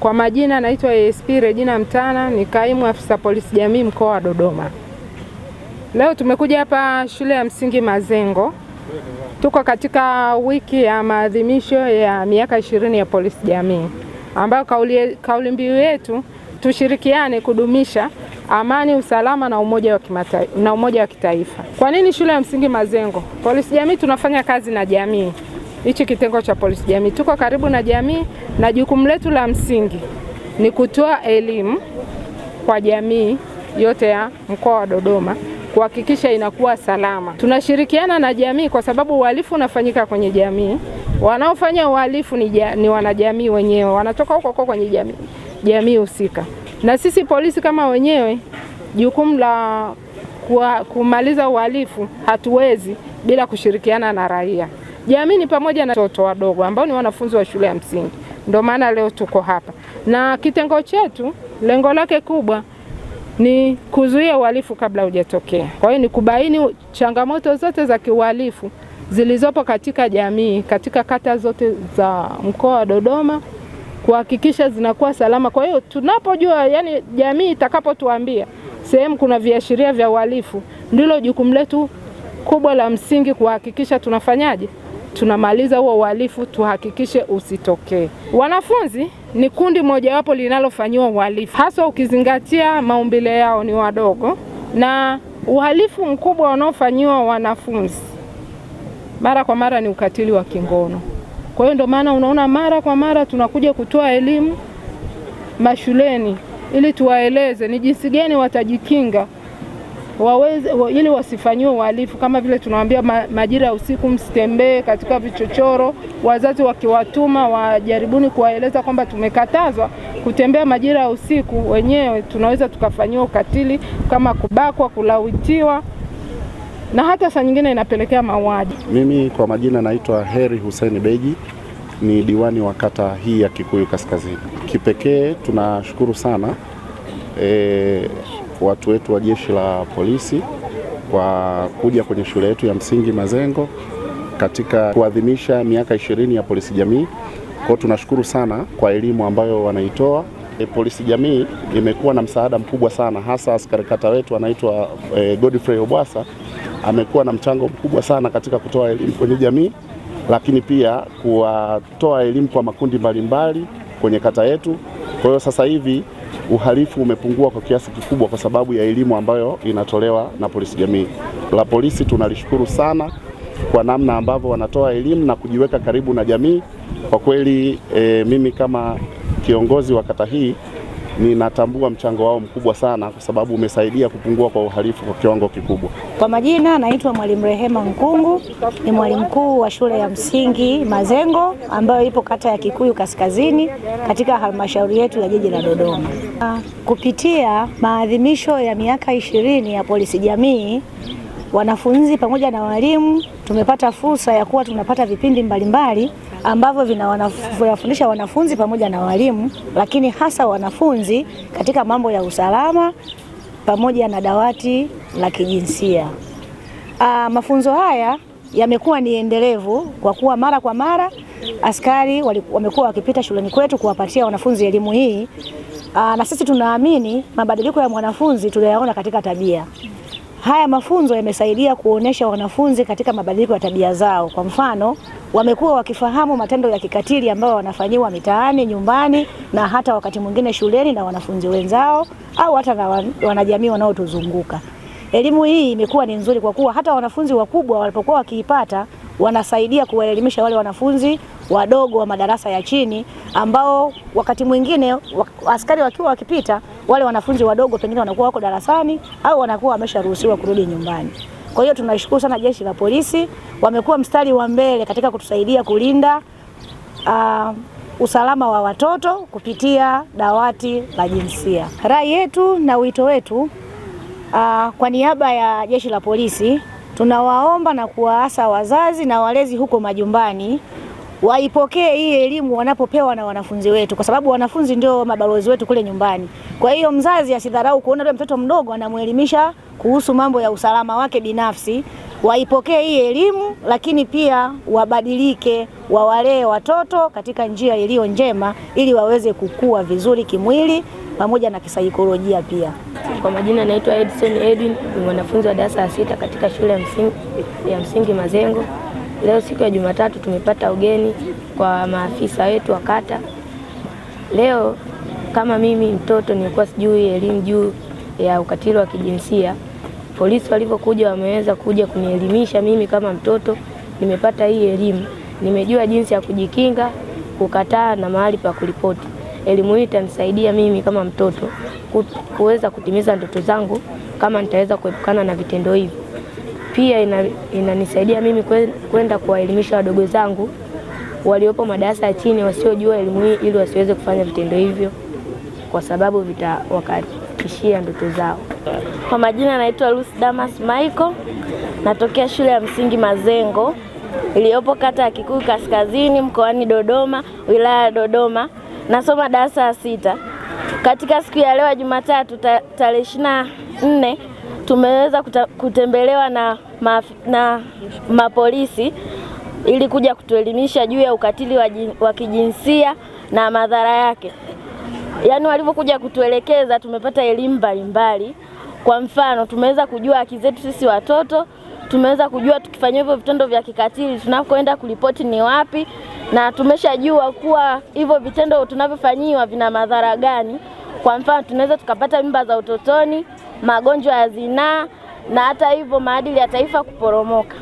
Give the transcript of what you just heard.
Kwa majina naitwa ASP Regina Mtana, ni kaimu afisa polisi jamii mkoa wa Dodoma. Leo tumekuja hapa shule ya msingi Mazengo. Tuko katika wiki ya maadhimisho ya miaka 20 ya polisi jamii, ambayo kauli mbiu yetu tushirikiane kudumisha amani, usalama na umoja wa kitaifa. Kwa nini shule ya msingi Mazengo? Polisi jamii tunafanya kazi na jamii. Hichi kitengo cha polisi jamii tuko karibu na jamii, na jukumu letu la msingi ni kutoa elimu kwa jamii yote ya mkoa wa Dodoma kuhakikisha inakuwa salama. Tunashirikiana na jamii kwa sababu uhalifu unafanyika kwenye jamii. Wanaofanya uhalifu ni wanajamii wenyewe, wanatoka huko kwenye jamii husika. Na sisi polisi kama wenyewe, jukumu la kumaliza uhalifu hatuwezi bila kushirikiana na raia. Jamii ni pamoja na watoto wadogo ambao ni wanafunzi wa shule ya msingi. Ndio maana leo tuko hapa. Na kitengo chetu lengo lake kubwa ni kuzuia uhalifu kabla hujatokea. Kwa hiyo ni kubaini changamoto zote za kiuhalifu zilizopo katika jamii, katika kata zote za mkoa wa Dodoma, kuhakikisha zinakuwa salama. Kwa hiyo tunapojua, yani jamii itakapotuambia sehemu kuna viashiria vya uhalifu, ndilo jukumu letu kubwa la msingi kuhakikisha tunafanyaje? Tunamaliza huo uhalifu, tuhakikishe usitokee. Wanafunzi ni kundi mojawapo linalofanyiwa uhalifu, hasa ukizingatia maumbile yao ni wadogo, na uhalifu mkubwa unaofanyiwa wanafunzi mara kwa mara ni ukatili wa kingono. Kwa hiyo ndio maana unaona mara kwa mara tunakuja kutoa elimu mashuleni ili tuwaeleze ni jinsi gani watajikinga ili wasifanyiwe uhalifu. Kama vile tunawaambia majira ya usiku msitembee katika vichochoro. Wazazi wakiwatuma wajaribuni kuwaeleza kwamba tumekatazwa kutembea majira ya usiku, wenyewe tunaweza tukafanyiwa ukatili kama kubakwa, kulawitiwa, na hata saa nyingine inapelekea mauaji. Mimi kwa majina naitwa Heri Hussein Beji, ni diwani wa kata hii ya Kikuyu Kaskazini. Kipekee tunashukuru sana watu wetu wa jeshi la polisi kwa kuja kwenye shule yetu ya msingi Mazengo katika kuadhimisha miaka 20 ya polisi jamii. Kwa tunashukuru sana kwa elimu ambayo wanaitoa. Polisi jamii imekuwa na msaada mkubwa sana, hasa askari kata wetu anaitwa Godfrey Obwasa, amekuwa na mchango mkubwa sana katika kutoa elimu kwenye jamii, lakini pia kutoa elimu kwa makundi mbalimbali kwenye kata yetu. Kwa hiyo sasa hivi uhalifu umepungua kwa kiasi kikubwa kwa sababu ya elimu ambayo inatolewa na polisi jamii. La polisi tunalishukuru sana kwa namna ambavyo wanatoa elimu na kujiweka karibu na jamii. Kwa kweli mimi kama kiongozi wa kata hii ninatambua mchango wao mkubwa sana kwa sababu umesaidia kupungua kwa uhalifu kwa kiwango kikubwa. Kwa majina naitwa Mwalimu Rehema Nkungu, ni mwalimu mkuu wa shule ya msingi Mazengo ambayo ipo kata ya Kikuyu Kaskazini katika halmashauri yetu ya jiji la Dodoma. Kupitia maadhimisho ya miaka 20 ya polisi jamii, wanafunzi pamoja na walimu tumepata fursa ya kuwa tunapata vipindi mbalimbali ambavyo vinawafundisha wanafunzi pamoja na walimu, lakini hasa wanafunzi katika mambo ya usalama pamoja na dawati la kijinsia. Mafunzo haya yamekuwa ni endelevu kwa kuwa mara kwa mara askari wamekuwa wakipita shuleni kwetu kuwapatia wanafunzi elimu hii. Na sisi tunaamini mabadiliko ya mwanafunzi tunayaona katika tabia. Haya mafunzo yamesaidia kuonesha wanafunzi katika mabadiliko ya tabia zao. Kwa mfano, wamekuwa wakifahamu matendo ya kikatili ambayo wanafanyiwa mitaani, nyumbani, na hata wakati mwingine shuleni na wanafunzi wenzao au hata na wanajamii wanaotuzunguka. Elimu hii imekuwa ni nzuri kwa kuwa hata wanafunzi wakubwa walipokuwa wakiipata wanasaidia kuwaelimisha wale wanafunzi wadogo wa madarasa ya chini ambao wakati mwingine askari wakiwa wakipita wale wanafunzi wadogo pengine wanakuwa wako darasani au wanakuwa wamesharuhusiwa kurudi nyumbani. Kwa hiyo tunashukuru sana jeshi la polisi, wamekuwa mstari wa mbele katika kutusaidia kulinda usalama wa watoto kupitia dawati la jinsia. Rai yetu na wito wetu kwa niaba ya jeshi la polisi tunawaomba na kuwaasa wazazi na walezi huko majumbani waipokee hii elimu wanapopewa na wanafunzi wetu, kwa sababu wanafunzi ndio mabalozi wetu kule nyumbani. Kwa hiyo mzazi asidharau kuona yule mtoto mdogo anamuelimisha kuhusu mambo ya usalama wake binafsi. Waipokee hii elimu, lakini pia wabadilike, wawalee watoto katika njia iliyo njema ili waweze kukua vizuri kimwili pamoja na kisaikolojia pia. Kwa majina naitwa Edson Edwin, ni mwanafunzi wa darasa la 6 katika shule ya msingi Mazengo. Leo siku ya Jumatatu tumepata ugeni kwa maafisa wetu wa kata. Leo kama mimi mtoto nilikuwa sijui elimu juu ya ukatili wa kijinsia. Polisi walipokuja wameweza kuja kunielimisha mimi kama mtoto, nimepata hii elimu. Nimejua jinsi ya kujikinga, kukataa na mahali pa kuripoti. Elimu hii itanisaidia mimi kama mtoto kuweza kutimiza ndoto zangu kama nitaweza kuepukana na vitendo hivi. Pia inanisaidia mimi kwenda kuwaelimisha wadogo zangu waliopo madarasa ya chini wasiojua elimu hii ili wasiweze kufanya vitendo hivyo kwa sababu vitawakatishia ndoto zao. Kwa majina naitwa Lucy Damas Michael, natokea shule ya msingi Mazengo iliyopo kata ya Kikuyu Kaskazini mkoani Dodoma, wilaya ya Dodoma. Nasoma darasa la 6. Katika siku ya leo Jumatatu tarehe 24 tumeweza kutembelewa na mapolisi ili kuja kutuelimisha juu ya ukatili wa kijinsia na madhara yake. Yaani walivyokuja kutuelekeza tumepata elimu mbalimbali. Kwa mfano tumeweza kujua haki zetu sisi watoto, tumeweza kujua tukifanya hivyo vitendo vya kikatili tunakoenda kuripoti ni wapi, na tumeshajua kuwa hivyo vitendo tunavyofanyiwa vina madhara gani. Kwa mfano tunaweza tukapata mimba za utotoni, magonjwa ya zinaa na hata hivyo maadili ya taifa kuporomoka.